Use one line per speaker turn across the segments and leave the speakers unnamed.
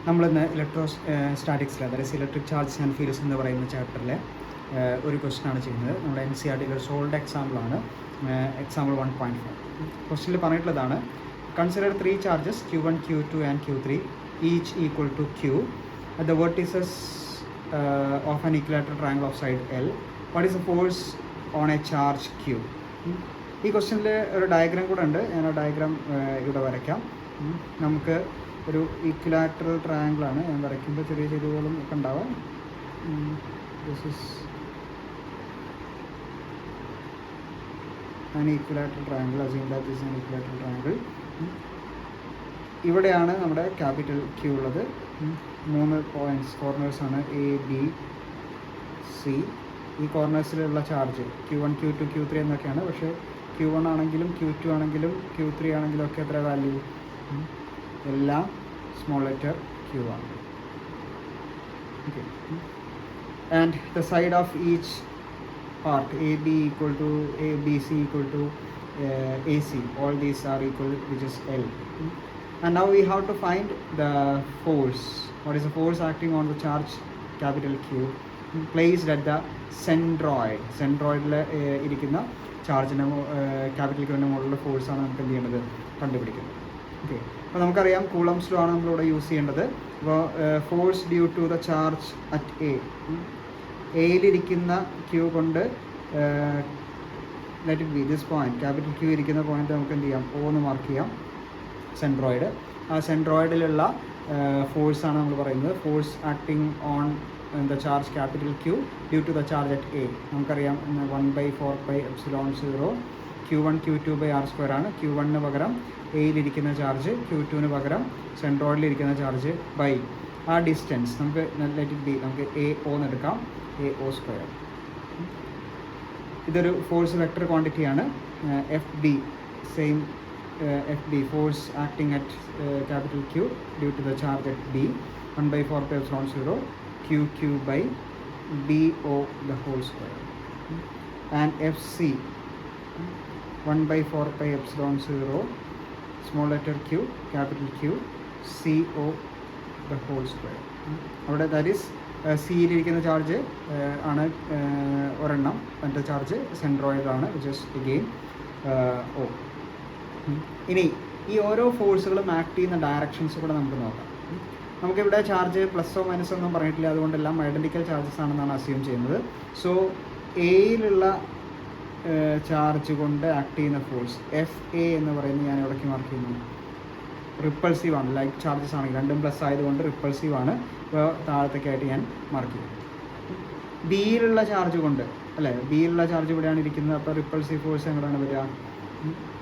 നമ്മളിന്ന് സ്റ്റാറ്റിക്സിൽ, അതായത് electric charge and fields എന്ന് പറയുന്ന ചാപ്റ്ററിലെ ഒരു ക്വസ്റ്റ്യനാണ് ചെയ്യുന്നത്. നമ്മുടെ NCERTയിലെ ഒരു സോൾഡ് എക്സാമ്പിളാണ്, എക്സാമ്പിൾ 1.5. ക്വസ്റ്റ്യനിൽ പറഞ്ഞിട്ടുള്ളതാണ്, consider 3 charges Q1, Q2 and Q3 each equal to Q at the vertices of an equilateral triangle of side L. What is the force on a charge Q? ഈ ക്വസ്റ്റ്യനിൽ ഒരു ഡയഗ്രാം കൂടെ ഉണ്ട്. ഞാൻ ആ ഡയഗ്രാം ഇവിടെ വരയ്ക്കാം. നമുക്ക് ഒരു ഈക്വിലാറ്ററൽ ട്രയാങ്കിളാണ്. ഞാൻ വരയ്ക്കുമ്പോൾ ചെറിയ ചെരുവുകളും ഒക്കെ ഉണ്ടാവാം. This is an equilateral triangle. Assume that this an equilateral triangle. ഇവിടെയാണ് നമ്മുടെ ക്യാപിറ്റൽ Q ഉള്ളത്. 3 പോയിൻറ്റ്സ് കോർണേഴ്സാണ് A, B, C. ഈ കോർണേഴ്സിലുള്ള ചാർജ് Q1, Q2, Q3 എന്നൊക്കെയാണ്. പക്ഷേ Q1 ആണെങ്കിലും Q2 ആണെങ്കിലും Q3 ആണെങ്കിലും ഒക്കെ എത്ര വാല്യൂ? എല്ലാം സ്മോൾ ലെറ്റർ Q ആണ്. Okay. And the side of each part AB equal to BC equal to AC. All these are equal, which is L. And now we have to find the force. What is the force acting on the charge capital Q placed at the centroid? Centroidൽ ഇരിക്കുന്ന ചാർജിന് capital Qൻ്റെ മുകളിലുള്ള ഫോഴ്സാണ് നമുക്ക് എന്ത് ചെയ്യേണ്ടത്? കണ്ടുപിടിക്കുന്നത്. Okay. അപ്പോൾ നമുക്കറിയാം Coulomb's law ആണ് നമ്മളിവിടെ യൂസ് ചെയ്യേണ്ടത്. അപ്പോൾ force due to the charge at A, എയിലിരിക്കുന്ന Q കൊണ്ട് let it be this point, capital Q ഇരിക്കുന്ന പോയിന്റ് നമുക്ക് എന്ത് ചെയ്യാം? O എന്ന് മാർക്ക് ചെയ്യാം. സെൻട്രോയിഡ്. ആ സെൻട്രോയിഡിലുള്ള ഫോഴ്സാണ് നമ്മൾ പറയുന്നത് force acting on the charge capital Q due to the charge at A. നമുക്കറിയാം 1/4πε0 Q1 Q2/r² ആണ്. Q1 പകരം എയിലിരിക്കുന്ന ചാർജ്, Q2 പകരം സെൻട്രോയിഡിലിരിക്കുന്ന ചാർജ് ബൈ ആ ഡിസ്റ്റൻസ്. നമുക്ക് ലെറ്റ് ഇറ്റ് ബി, നമുക്ക് AO എന്ന് എടുക്കാം. AO². ഇതൊരു ഫോഴ്സ് വെക്ടർ ക്വാണ്ടിറ്റിയാണ്. FB same. FB, force acting at capital Q due to the charge at B, 1/4πε0 QQ by BO the whole square. And FC, 1/4πε0 small letter Q, capital Q, CO the whole square. അവിടെ that is സിയിലിരിക്കുന്ന charge ആണ് ഒരെണ്ണം, മറ്റേ charge സെൻട്രോയിഡാണ്, which is again O. ഇനി ഈ ഓരോ ഫോഴ്സുകളും act ചെയ്യുന്ന ഡയറക്ഷൻസ് കൂടെ നമുക്ക് നോക്കാം. നമുക്കിവിടെ ചാർജ് പ്ലസോ മൈനസോ ഒന്നും പറഞ്ഞിട്ടില്ല, അതുകൊണ്ടെല്ലാം ഐഡൻറ്റിക്കൽ ചാർജസ് ആണെന്നാണ് അസ്യൂം ചെയ്യുന്നത്. സോ എയിലുള്ള ചാർജ് കൊണ്ട് ആക്ട് ചെയ്യുന്ന ഫോഴ്സ് FA എന്ന് പറയുന്നത് ഞാൻ എവിടേക്ക് മാർക്ക് ചെയ്യുന്നു? റിപ്പൾസീവ് ആണ്. ലൈക്ക് ചാർജസ് ആണെങ്കിൽ രണ്ടും പ്ലസ് ആയതുകൊണ്ട് റിപ്പൾസീവ് ആണ്. ഇപ്പോൾ താഴത്തേക്കായിട്ട് ഞാൻ മാർക്ക് ചെയ്യും. ബിയിലുള്ള ചാർജ് കൊണ്ട്, അല്ലേ, ബിയിലുള്ള ചാർജ് ഇവിടെയാണ് ഇരിക്കുന്നത്. അപ്പോൾ റിപ്പൾസീവ് ഫോഴ്സ് എങ്ങനെയാണ് വരിക?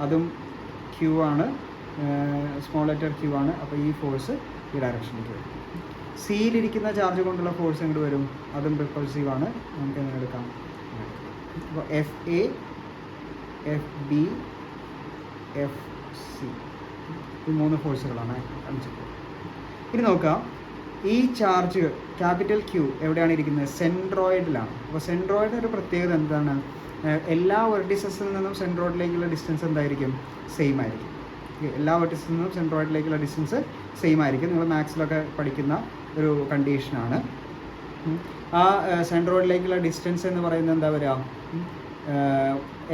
അതും Q ആണ്, സ്മോൾ ലെറ്റർ Q ആണ്. അപ്പോൾ ഈ ഫോഴ്സ് ഈ ഡയറക്ഷനിലേക്ക് വരും. സിയിലിരിക്കുന്ന ചാർജ് കൊണ്ടുള്ള ഫോഴ്സ് എങ്ങോട്ട് വരും? അതും റിപ്പൾസീവ് ആണ്. നമുക്ക് എങ്ങനെ എടുക്കാം? അപ്പോൾ FA, FB, FC ഈ 3 ഫോഴ്സുകളാണ് കാണിച്ചത്. ഇനി നോക്കാം, ഈ ചാർജ് ക്യാപിറ്റൽ Q എവിടെയാണ് ഇരിക്കുന്നത്? സെൻട്രോയിഡിലാണ്. അപ്പോൾ സെൻട്രോയിഡിൻ്റെ ഒരു പ്രത്യേകത എന്താണ്? എല്ലാ വെർട്ടിസസിൽ നിന്നും സെൻട്രോയിഡിലേക്കുള്ള ഡിസ്റ്റൻസ് എന്തായിരിക്കും? സെയിം ആയിരിക്കും. എല്ലാ വെർട്ടിസിൽ നിന്നും സെൻട്രോയിഡിലേക്കുള്ള ഡിസ്റ്റൻസ് സെയിം ആയിരിക്കും. നിങ്ങൾ മാത്സിലൊക്കെ പഠിക്കുന്ന ഒരു കണ്ടീഷനാണ്. ആ സെൻട്രോയിഡിലേക്കുള്ള ഡിസ്റ്റൻസ് എന്ന് പറയുന്നത് എന്താ വരിക?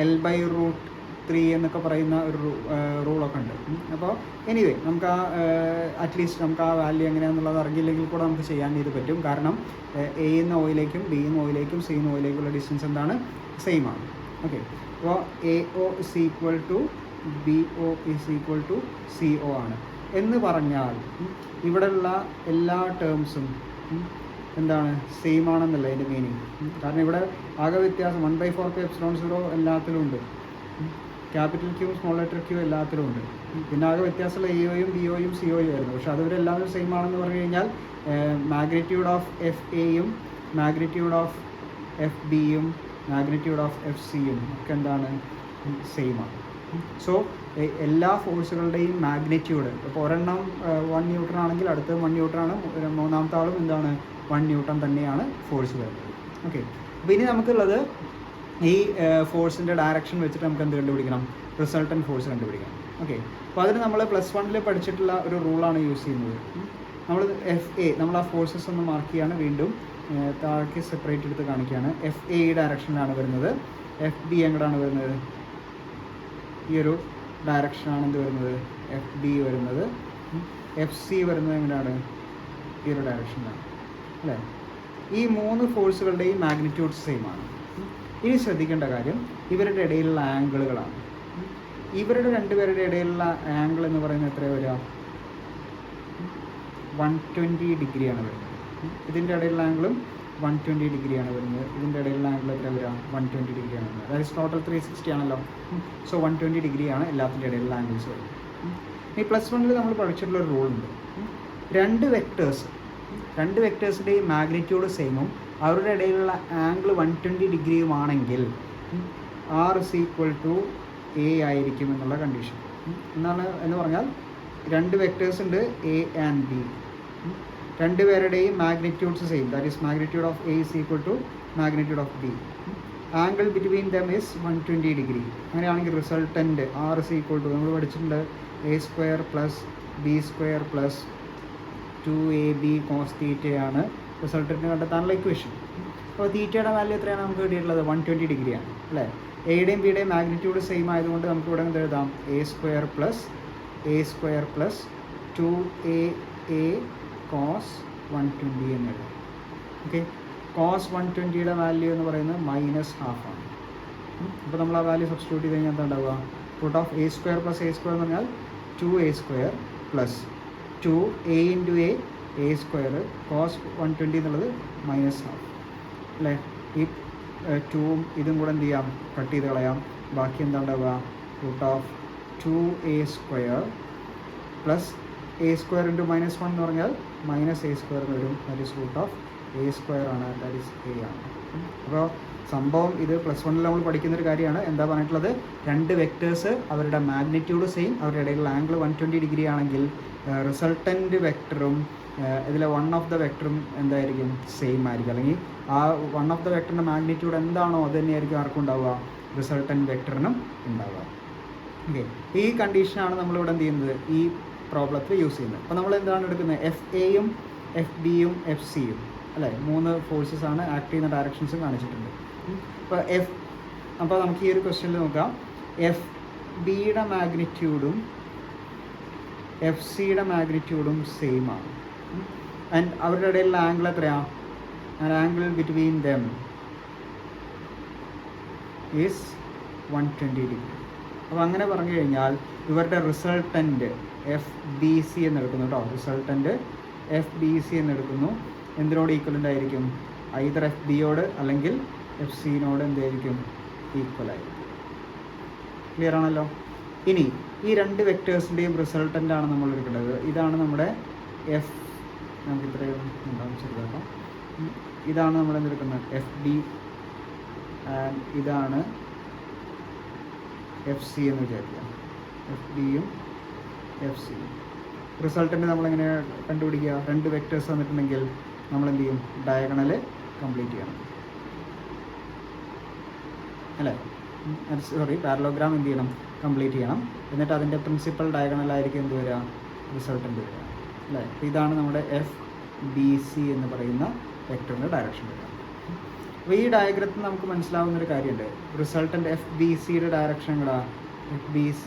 L/√3 എന്നൊക്കെ പറയുന്ന ഒരു റൂളൊക്കെ ഉണ്ട്. അപ്പോൾ എനിവേ നമുക്ക് അറ്റ്ലീസ്റ്റ് നമുക്ക് ആ വാല്യൂ എങ്ങനെയാണെന്നുള്ളത് അറിയില്ലെങ്കിൽ കൂടെ നമുക്ക് ചെയ്യാൻ ഇത് പറ്റും. കാരണം A എന്ന ഓയിലേക്കും B എന്ന ഓയിലേക്കും C എന്ന ഓയിലേക്കുള്ള ഡിസ്റ്റൻസ് എന്താണ്? സെയിം ആണ്. ഓക്കെ. അപ്പോൾ AO is equal to BO is equal to CO ആണ് എന്ന് പറഞ്ഞാൽ ഇവിടെയുള്ള എല്ലാ ടേംസും എന്താണ്? സെയിം ആണെന്നല്ല അതിൻ്റെ മീനിങ്. കാരണം ഇവിടെ ആകെ വ്യത്യാസം 1/4πε0 എല്ലാത്തിലും ഉണ്ട്. Capital Q, small letter Q എല്ലാത്തിലും ഉണ്ട്. പിന്നെ ആകെ വ്യത്യാസമുള്ള AOയും BOയും COയും ആയിരുന്നു. പക്ഷെ അതുവരെല്ലാവരും സെയിം ആണെന്ന് പറഞ്ഞു കഴിഞ്ഞാൽ മാഗ്നിറ്റ്യൂഡ് ഓഫ് FAയും മാഗ്നിറ്റ്യൂഡ് ഓഫ് FBയും മാഗ്നിറ്റ്യൂഡ് ഓഫ് FCയും ഒക്കെ എന്താണ്? സെയിം ആണ്. സോ എല്ലാ ഫോഴ്സുകളുടെയും മാഗ്നിറ്റ്യൂഡ്, ഇപ്പോൾ ഒരെണ്ണം 1 ന്യൂട്ടൺ ആണെങ്കിൽ അടുത്തത് 1 ന്യൂട്ടൺ ആണ്, മൂന്നാമത്തെ ആളും എന്താണ്? 1 ന്യൂട്ടൺ തന്നെയാണ് ഫോഴ്സ് വരുന്നത്. ഓക്കെ. അപ്പോൾ ഇനി നമുക്കുള്ളത് ഈ ഫോഴ്സിൻ്റെ ഡയറക്ഷൻ വെച്ചിട്ട് നമുക്ക് എന്ത് കണ്ടുപിടിക്കണം? റിസൾട്ടൻറ്റ് ഫോഴ്സ് കണ്ടുപിടിക്കണം. ഓക്കെ. അപ്പോൾ അതിന് നമ്മൾ +1 പഠിച്ചിട്ടുള്ള ഒരു റൂളാണ് യൂസ് ചെയ്യുന്നത്. നമ്മൾ FA നമ്മൾ ആ ഫോഴ്സസ് ഒന്ന് മാർക്ക് ചെയ്യാണ്, വീണ്ടും താഴേക്ക് സെപ്പറേറ്റ് എടുത്ത് കാണിക്കുകയാണ്. FA ഈ ഡയറക്ഷനിലാണ് വരുന്നത്, FB എങ്ങോട്ടാണ് വരുന്നത്, ഈ ഒരു ഡയറക്ഷനാണ് എന്ത് വരുന്നത്, FB വരുന്നത്. FC വരുന്നത് എങ്ങനെയാണ്, ഈ ഒരു ഡയറക്ഷനിലാണ് അല്ലേ. ഈ 3 ഫോഴ്സുകളുടെയും മാഗ്നിറ്റ്യൂഡ് സെയിം ആണ്. ഇനി ശ്രദ്ധിക്കേണ്ട കാര്യം ഇവരുടെ ഇടയിലുള്ള ആംഗിളുകളാണ്. ഇവരുടെ രണ്ടുപേരുടെ ഇടയിലുള്ള ആംഗിൾ എന്ന് പറയുന്നത് എത്ര വരിക, 120 ഡിഗ്രിയാണ് വരുന്നത്. ഇതിൻ്റെ ഇടയിലുള്ള ആംഗിളും 120 ഡിഗ്രിയാണ് വരുന്നത്. ഇതിൻ്റെ ഇടയിലുള്ള ആംഗിൾ എത്ര വരിക, 120 ഡിഗ്രിയാണ് വരുന്നത്. അതായത് ടോട്ടൽ 360 ആണല്ലോ. സോ 120 ഡിഗ്രിയാണ് എല്ലാത്തിൻ്റെ ഇടയിലുള്ള ആംഗിൾസ് വരുന്നത്. ഈ +1 നമ്മൾ പഠിച്ചിട്ടുള്ളൊരു റൂളുണ്ട്. രണ്ട് വെക്ടേഴ്സിൻ്റെയും മാഗ്നിറ്റ്യൂഡ് സെയിമും അവരുടെ ഇടയിലുള്ള ആംഗിൾ 120 ഡിഗ്രിയുമാണെങ്കിൽ R = A ആയിരിക്കും എന്നുള്ള കണ്ടീഷൻ. എന്ന് പറഞ്ഞാൽ രണ്ട് വെക്ടേഴ്സ് ഉണ്ട്, A and B. രണ്ടുപേരുടെയും magnitudes same, that is magnitude of A = magnitude of B. Angle between them is 120 degree. അങ്ങനെയാണെങ്കിൽ റിസൾട്ടൻറ്റ് R = നമ്മൾ പഠിച്ചിട്ടുണ്ട് A² + B² + 2AB cos θ ആണ് റിസൾട്ടൻറ്റ് കണ്ടെത്താനുള്ള ഇക്വേഷൻ. അപ്പോൾ തീറ്റയുടെ വാല്യൂ എത്രയാണ് നമുക്ക് കിട്ടിയിട്ടുള്ളത്, 120 ഡിഗ്രിയാണ് അല്ലേ. എയുടെയും ബിയുടെയും മാഗ്നിറ്റ്യൂഡ് സെയിം ആയതുകൊണ്ട് നമുക്ക് ഇവിടെ എന്ത് എഴുതാം, A² + 2AA cos 120 എന്ന് എഴുതാം. ഓക്കെ, cos 120യുടെ വാല്യൂ എന്ന് പറയുന്നത് -½ ആണ്. അപ്പോൾ നമ്മൾ ആ വാല്യൂ സബ്സ്റ്റിറ്റ്യൂട്ട് ചെയ്ത് കഴിഞ്ഞാൽ എന്താ ഉണ്ടാവുക, √A² + A² എന്ന് പറഞ്ഞാൽ 2A² + 2A × A² cos 120 എന്നുള്ളത് -½ അല്ലേ. ഈ 2ഉം ഇതും കൂടെ എന്ത് ചെയ്യാം, കട്ട് ചെയ്ത് കളയാം. ബാക്കി എന്താ ഉണ്ടാവുക, √2A² + A² × -1 എന്ന് പറഞ്ഞാൽ -A² എന്ന് വരും. ദാറ്റ് ഈസ് √A² ആണ്, ദാറ്റ് ഈസ് A ആണ്. അപ്പോൾ സംഭവം ഇത് +1 നമ്മൾ പഠിക്കുന്നൊരു കാര്യമാണ്. എന്താ പറഞ്ഞിട്ടുള്ളത്, രണ്ട് വെക്ടേഴ്സ് അവരുടെ മാഗ്നിറ്റ്യൂഡ് സെയിം, അവരുടെ ഇടയിലുള്ള ആംഗിൾ 120 ഡിഗ്രി ആണെങ്കിൽ റിസൾട്ടൻറ്റ് വെക്ടറും ഇതിൽ വൺ ഓഫ് ദ വെക്ടറും എന്തായിരിക്കും, സെയിം ആയിരിക്കും. അല്ലെങ്കിൽ ആ വൺ ഓഫ് ദ വെക്ടറിൻ്റെ മാഗ്നിറ്റ്യൂഡ് എന്താണോ അത് തന്നെയായിരിക്കും ആർക്കും ഉണ്ടാവുക, റിസൾട്ടൻറ്റ് വെക്ടറിനും ഉണ്ടാവുക. ഓക്കെ, ഈ കണ്ടീഷനാണ് നമ്മളിവിടെ എന്ത് ചെയ്യുന്നത്, ഈ പ്രോബ്ലത്തിൽ യൂസ് ചെയ്യുന്നത്. അപ്പോൾ നമ്മൾ എന്താണ് എടുക്കുന്നത്, FAയും FBയും FCയും അല്ലേ, 3 ഫോഴ്സസ് ആണ്, ആക്ട് ചെയ്യുന്ന ഡയറക്ഷൻസും കാണിച്ചിട്ടുണ്ട്. അപ്പോൾ നമുക്ക് ഈ ഒരു ക്വസ്റ്റ്യനിൽ നോക്കാം, FBയുടെ മാഗ്നിറ്റ്യൂഡും FCയുടെ മാഗ്നിറ്റ്യൂഡും സെയിം ആണ്. ആൻഡ് അവരുടെ ഇടയിലുള്ള ആംഗിൾ എത്രയാണ്, and angle between them is 120 degree. അപ്പോൾ അങ്ങനെ പറഞ്ഞു കഴിഞ്ഞാൽ ഇവരുടെ റിസൾട്ടൻറ്റ് FBC എന്നെടുക്കുന്നു കേട്ടോ. Resultant FBC എന്നെടുക്കുന്നു. എന്തിനോട് ഈക്വലൻ്റ് ആയിരിക്കും, ഐദർ FBയോട് അല്ലെങ്കിൽ FCനോട് എന്തായിരിക്കും, ഈക്വൽ ആയിരിക്കും. ക്ലിയർ ആണല്ലോ. ഇനി ഈ രണ്ട് വെക്ടേഴ്സിൻ്റെയും റിസൾട്ടൻ്റാണ് നമ്മൾ എടുക്കേണ്ടത്. ഇതാണ് നമ്മുടെ നമുക്ക് ഇത്രയും ഉണ്ടാകും ചെറുതാക്കാം. ഇതാണ് നമ്മൾ എന്തെടുക്കുന്നത്, FB, ആൻഡ് ഇതാണ് FC എന്ന് വിചാരിക്കുക. FBയും FCയും റിസൾട്ടൻ്റ് നമ്മളെങ്ങനെ കണ്ടുപിടിക്കുക, രണ്ട് വെക്ടേഴ്സ് വന്നിട്ടുണ്ടെങ്കിൽ നമ്മൾ എന്ത് ചെയ്യും, ഡയഗണൽ കംപ്ലീറ്റ് ചെയ്യണം അല്ലേ. സോറി, പാരലോഗ്രാം എന്ത് ചെയ്യണം, കംപ്ലീറ്റ് ചെയ്യണം. എന്നിട്ട് അതിൻ്റെ പ്രിൻസിപ്പൽ ഡയഗണലായിരിക്കും എന്ത് വരിക, റിസൾട്ടൻ്റ് വരിക അല്ലേ. അപ്പോൾ ഇതാണ് നമ്മുടെ FBC എന്ന് പറയുന്ന വെക്ടറിൻ്റെ ഡയറക്ഷൻ വരിക. അപ്പോൾ ഈ ഡയഗ്രത്തിൽ നമുക്ക് മനസ്സിലാവുന്നൊരു കാര്യമുണ്ട്, റിസൾട്ടൻ്റ് FBCയുടെ ഡയറക്ഷൻ എങ്ങടാ, FBC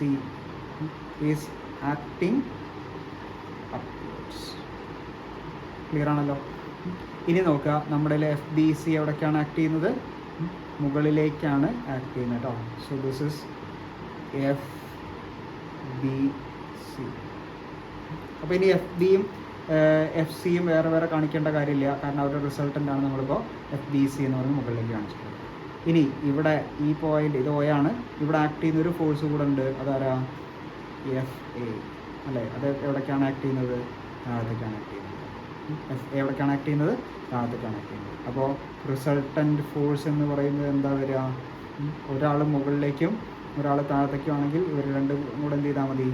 is acting upwards. Clear ആണല്ലോ. ഇനി നോക്കുക, നമ്മുടെ FBC എവിടേക്കാണ് ആക്ട് ചെയ്യുന്നത്, മുകളിലേക്കാണ് ആക്ട് ചെയ്യുന്നത് കേട്ടോ. So this is FBC. അപ്പോൾ ഇനി FBയും FCയും വേറെ വേറെ കാണിക്കേണ്ട കാര്യമില്ല, കാരണം അവരുടെ റിസൾട്ടൻ്റാണ് നമ്മളിപ്പോൾ FBC എന്ന് പറഞ്ഞ് മുകളിലേക്ക് കാണിച്ചിട്ടുള്ളത്. ഇനി ഇവിടെ ഈ പോയിൻ്റ് ഇത് O ആണ്, ഇവിടെ ആക്ട് ചെയ്യുന്ന ഒരു ഫോഴ്സ് കൂടെ ഉണ്ട്, അതാരാ, FA അല്ലേ. അത് എവിടേക്കാണ് ആക്ട് ചെയ്യുന്നത്, താഴത്തേക്കാണ് ആക്ട് ചെയ്യുന്നത്. FA എവിടേക്കാണ് ആക്ട് ചെയ്യുന്നത്, താഴത്തേക്കാണ് ആക്ട് ചെയ്യുന്നത്. അപ്പോൾ റിസൾട്ടൻറ്റ് ഫോഴ്സ് എന്ന് പറയുന്നത് എന്താ വരിക, ഒരാൾ മുകളിലേക്കും ഒരാൾ താഴത്തേക്കും ആണെങ്കിൽ ഇവർ രണ്ടും കൂടെ എന്ത് ചെയ്താൽ മതി,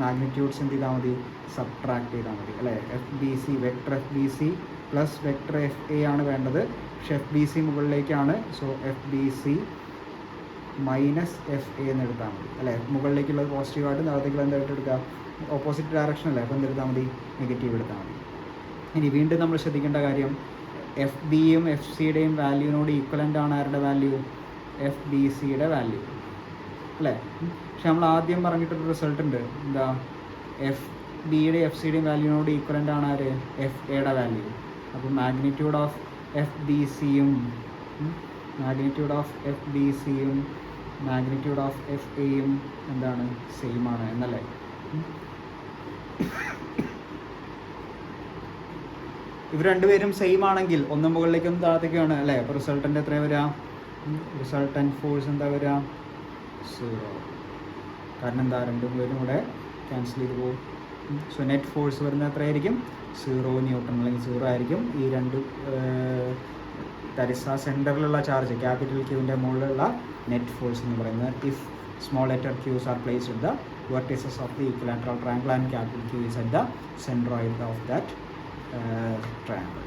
മാഗ്നിറ്റ്യൂഡ്സ് എന്ത് ചെയ്താൽ മതി, സബ്ട്രാക്ട് ചെയ്താൽ മതി അല്ലേ. FBC vector FBC plus vector FA ആണ് വേണ്ടത്, പക്ഷെ FBC മുകളിലേക്കാണ്. സോ FBC - FA എന്ന് എടുത്താൽ മതി അല്ലേ. മുകളിലേക്കുള്ളത് പോസിറ്റീവായിട്ട് താഴത്തേക്കുള്ള എന്തായിട്ട് എടുക്കുക, ഓപ്പോസിറ്റ് ഡയറക്ഷൻ അല്ലേ. അപ്പോൾ എന്തെടുത്താൽ മതി, നെഗറ്റീവ് എടുത്താൽ മതി. ഇനി വീണ്ടും നമ്മൾ ശ്രദ്ധിക്കേണ്ട കാര്യം എഫ് ബിയും എഫ് സിയുടെയും വാല്യൂവിനോട് ഈക്വലൻ്റ് ആണ് ആരുടെ വാല്യൂ? എഫ് ബി സിയുടെ വാല്യൂ അല്ലേ? പക്ഷെ നമ്മൾ ആദ്യം പറഞ്ഞിട്ടൊരു റിസൾട്ട് ഉണ്ട്, എന്താ? എഫ് ബിയുടെ എഫ് സിയുടെയും വാല്യൂവിനോട് ഈക്വലൻ്റ് ആണ് ആര്? എഫ് എയുടെ വാല്യൂ. അപ്പോൾ മാഗ്നിറ്റ്യൂഡ് ഓഫ് എഫ് ബി സിയും മാഗ്നിറ്റ്യൂഡ് ഓഫ് എഫ് ബി സിയും മാഗ്നിറ്റ്യൂഡ് ഓഫ് എഫ് എയും എന്താണ്? സെയിം ആണ് എന്നല്ലേ? ഇവർ രണ്ടുപേരും സെയിം ആണെങ്കിൽ ഒന്നും മുകളിലേക്കും താഴത്തേക്കാണ് അല്ലേ? അപ്പോൾ റിസൾട്ടൻ്റ് എത്ര വരിക? റിസൾട്ടൻ്റ് ഫോഴ്സ് എന്താ വരിക? 0. കാരണം എന്താ? രണ്ടും പേരും കൂടെ ക്യാൻസൽ ചെയ്ത് പോകും. സോ നെറ്റ് ഫോഴ്സ് വരുന്നത് എത്രയായിരിക്കും? 0 ന്യൂട്ടൺ അല്ലെങ്കിൽ 0 ആയിരിക്കും. ഈ രണ്ട് തരിസ സെൻറ്ററിലുള്ള ചാർജ് ക്യാപിറ്റൽ ക്യൂവിൻ്റെ മുകളിലുള്ള നെറ്റ് ഫോഴ്സ് എന്ന് പറയുന്നത് if small letter Q's are placed in the vertices of the equilateral triangle and capital Q is at the centroid of that triangle.